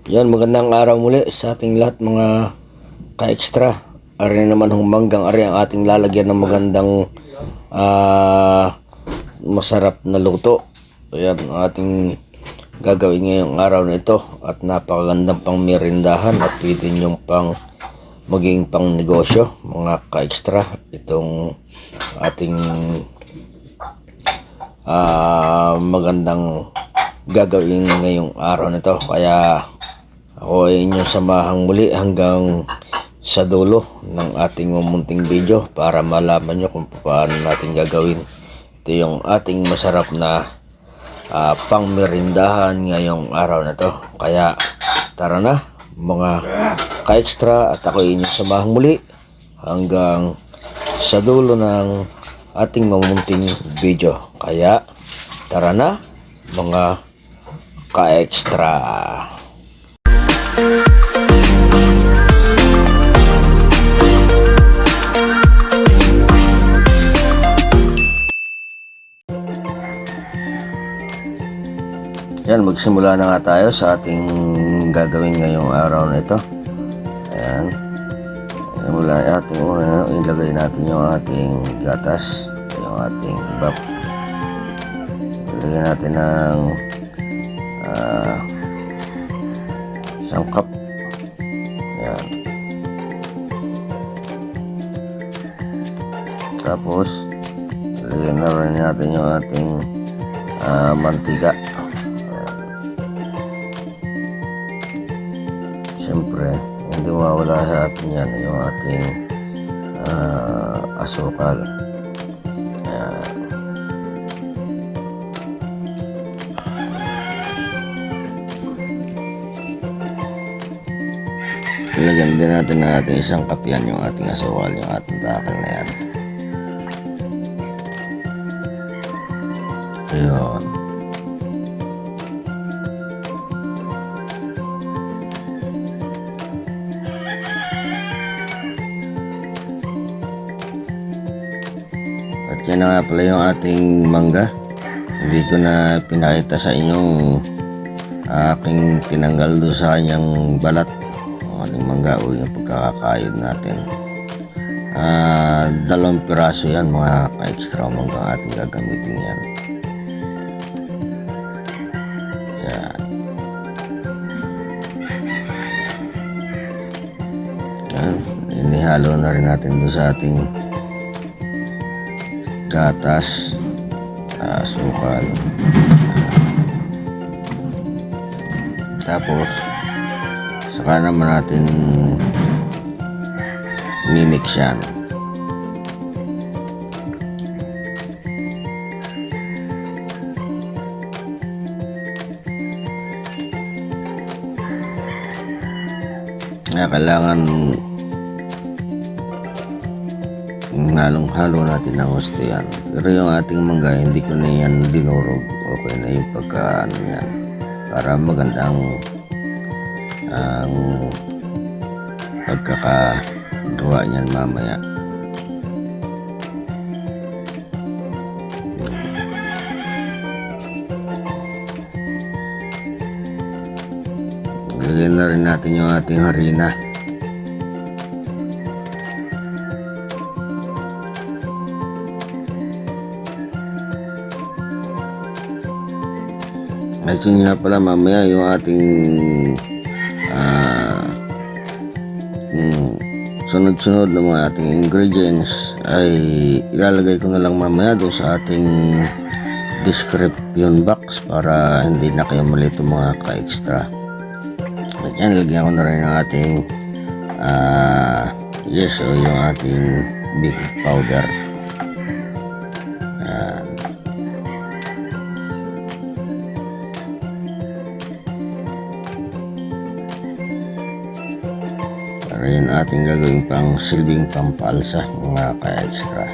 Yan, magandang araw muli sa ating lahat mga ka-extra. Ari naman humanggang ari ang ating lalagyan ng magandang masarap na luto. Ayan, ang ating gagawin ngayong araw na ito at napakagandang pang merindahan at pwede nyong pang maging pang negosyo mga ka-extra. Itong ating magandang gagawin ngayong araw na ito. Kaya ako ay inyong samahang muli hanggang sa dulo ng ating mumunting video para malaman nyo kung paano natin gagawin. Ito yung ating masarap na pangmerindahan ngayong araw na to. Kaya tara na mga ka-extra at ako ay inyong samahang muli hanggang sa dulo ng ating mumunting video. Kaya tara na mga ka-extra. Yan, magsimula na nga tayo sa ating gagawin ngayong araw na ito. Ayan. Mula ating una, ilagay natin yung ating gatas, yung ating ibap. Ilagay natin ng isang cup. Ayan. Tapos, ilagay na rin natin yung ating mantika. Siyempre, hindi mawala sa atin yan yung ating asukal. Ilagyan din natin na ating isang cup yan yung ating asukal, yung ating takal na yan. Ayun. At yan na nga pala yung ating mangga. Hindi ko na pinakita sa inyong aking tinanggal doon sa kanyang balat. Ang ating mangga o yung pagkakakayod natin. 2 piraso yan mga ka-extra mangga ang ating gagamitin yan. Yan. Yan. Inihalo na rin natin doon sa ating gatas, asukal. Tapos saka naman natin mimix yan. Kaya kailangan halong-halo natin ng gusto yan. Pero yung ating mangga, hindi ko na yan dinurog. Okay na yung pagka yan. Para maganda ang pagkakagawa niyan mamaya. Lagyan na rin natin yung ating harina. At yun nga pala mamaya yung ating sunod-sunod na mga ating ingredients ay ilalagay ko na lang mamaya doon sa ating description box para hindi na kayo malito mga ka-extra. At yan, lagyan ko na rin ng ating yung ating baking powder. Para yun ating gagawin pang silbing pampalsa mga ka-extra.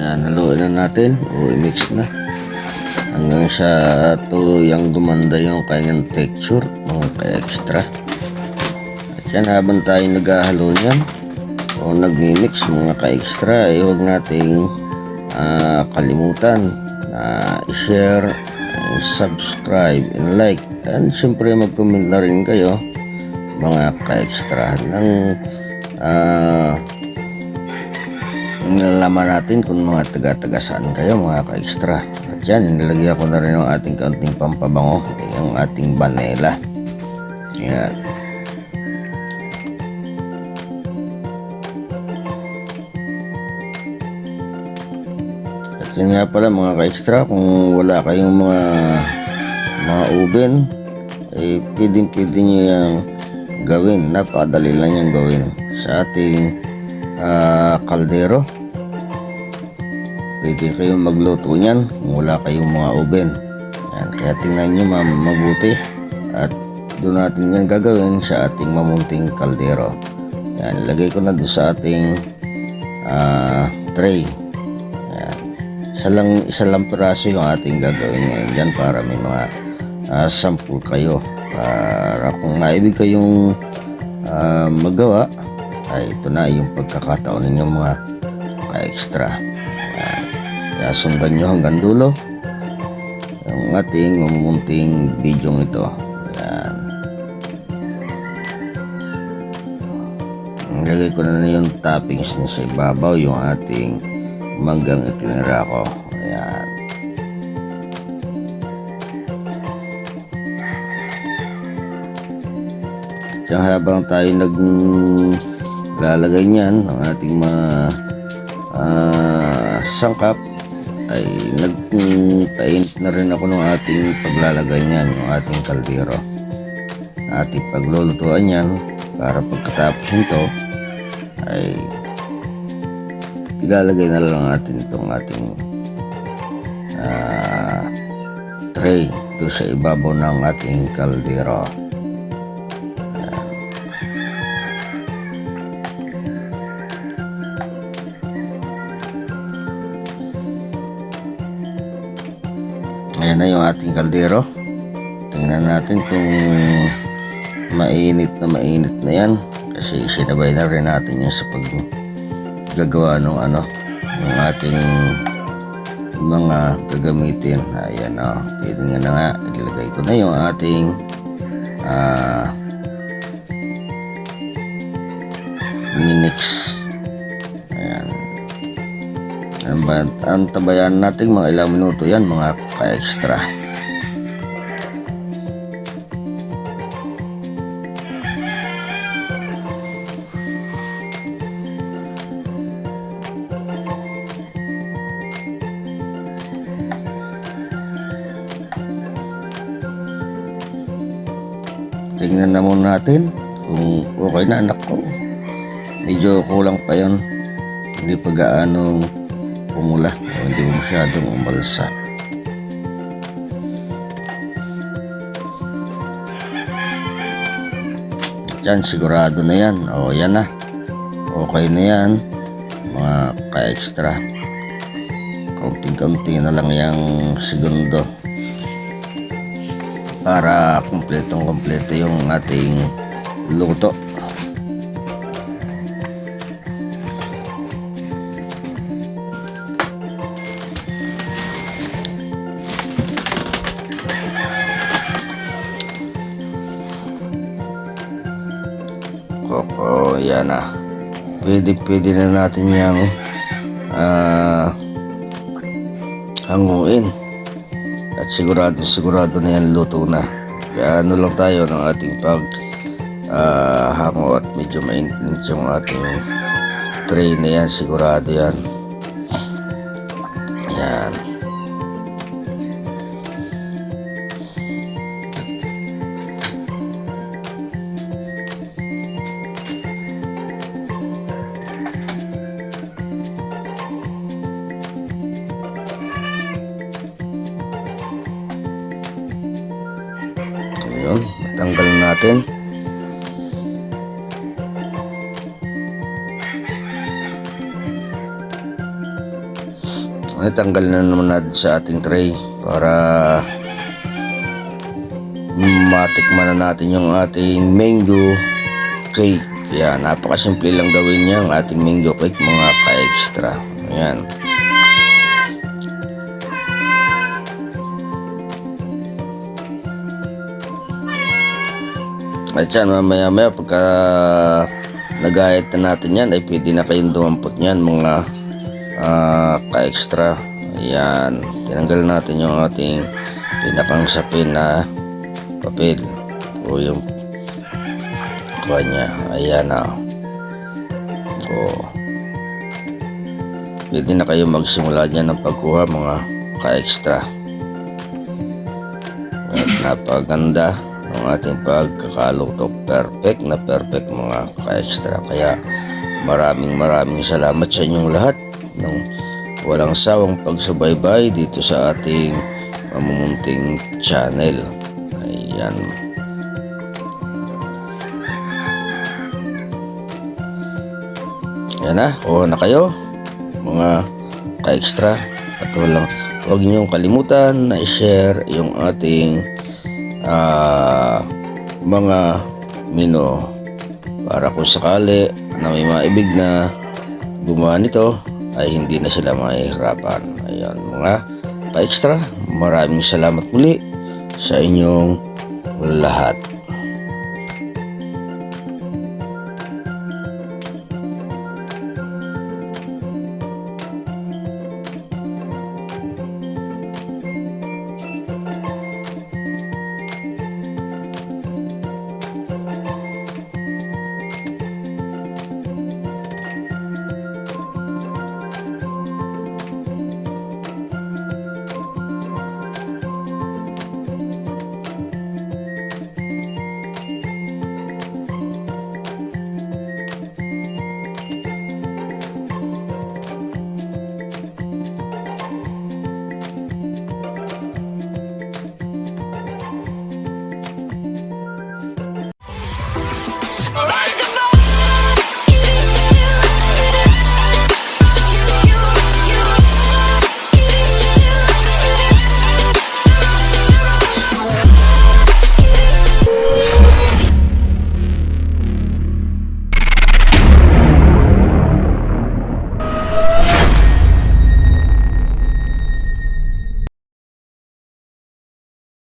Yan, haluin na natin o i-mix na hanggang sa tuluyang gumanda yung kanyang texture mga ka-extra. At yan, habang tayo naghahalo niyan o nagmi-mix mga ka-extra, ay huwag nating kalimutan na i-share, subscribe and like, and syempre mag-comment na rin kayo mga ka-extra ng nalalaman natin kung mga taga-taga saan kayo mga ka-extra. At yan, nilagyan ko na rin ang ating kaunting pampabango, yung ating vanilla. Yan. At yan nga pala mga ka-extra, kung wala kayong mga oven, eh pwede nyo yung gawin. Napakadali lang yung gawin sa ating kaldero. Pwede kayong magluto niyan kung wala kayong mga oven. Yan, kaya tingnan nyo mabuti at doon natin yan gagawin sa ating mamunting kaldero. Yan, ilagay ko na doon sa ating tray. Yan, isa lang piraso yung ating gagawin ngayon dyan para may mga sample kayo, para kung maibig kayong magawa, ay ito na yung pagkakataon ninyo mga ka-extra. Kaya sundan nyo hanggang dulo yung ating mamunting video ito. Yan. Nilagay ko na yung toppings na sa ibabaw, yung ating manggang itinira ko. Ayan. Diyan habang tayo naglalagay niyan ng ating mga sangkap, ay nagpainit na rin ako ng ating paglalagay niyan, yung ating kaldero, ating paglulutuan niyan, para pagkatapos nito ay ilalagay na lang natin itong ating tray doon sa ibabaw ng ating kaldero. Ayan na yung ating kaldero. Tingnan natin kung mainit na yan, kasi sinabay na rin natin yan sa paggagawa ng ng ating mga gagamitin. Ayan o, pwede nga na nga, ilagay ko na yung ating minix. Ayan, ang tabayan natin mga ilang minuto yan mga ka-extra. Tingnan na muna natin kung okay na. Anak ko, medyo kulang pa yon, hindi pa gaano pumula o hindi masyadong umalsa. Diyan sigurado na yan. O yan na, okay na yan mga ka-extra. Kaunting-kaunti na lang yung segundo para kumpleto yung ating luto. Opo, yan na. Pwede na natin yung hanguin. At sigurado na yan luto na. Kaya lang tayo ng ating hango at medyo mainit yung ating tray na yan. Sigurado yan. Yan. Ayun, tanggal natin. Ay, tanggal na naman natin sa ating tray para matikman na natin yung ating mango cake. Kaya napakasimple lang gawin niya ang ating mango cake mga ka-extra. Ayan. At yan, mamaya pagka nagayat na natin yan ay pwede na kayong dumampot niyan mga ka-extra. Ayan, tinanggal natin yung ating pinakang sapin na papel o yung kuha niya. Ayan na. Pwede na kayo magsimula dyan ng pagkuha mga ka-extra. At napaganda ang ating pagkakaluto. Perfect na perfect mga ka-extra. Kaya maraming salamat sa inyong lahat ng walang sawang pagsubaybay dito sa ating mamumunting channel. Ayan. Ayan na, kuha na kayo mga ka-extra. At huwag niyong kalimutan na i-share yung ating mga menu para kung sakali na may maibig na gumawa nito ay hindi na sila mahihirapan. Ayan mga ka-extra, maraming salamat muli sa inyong lahat.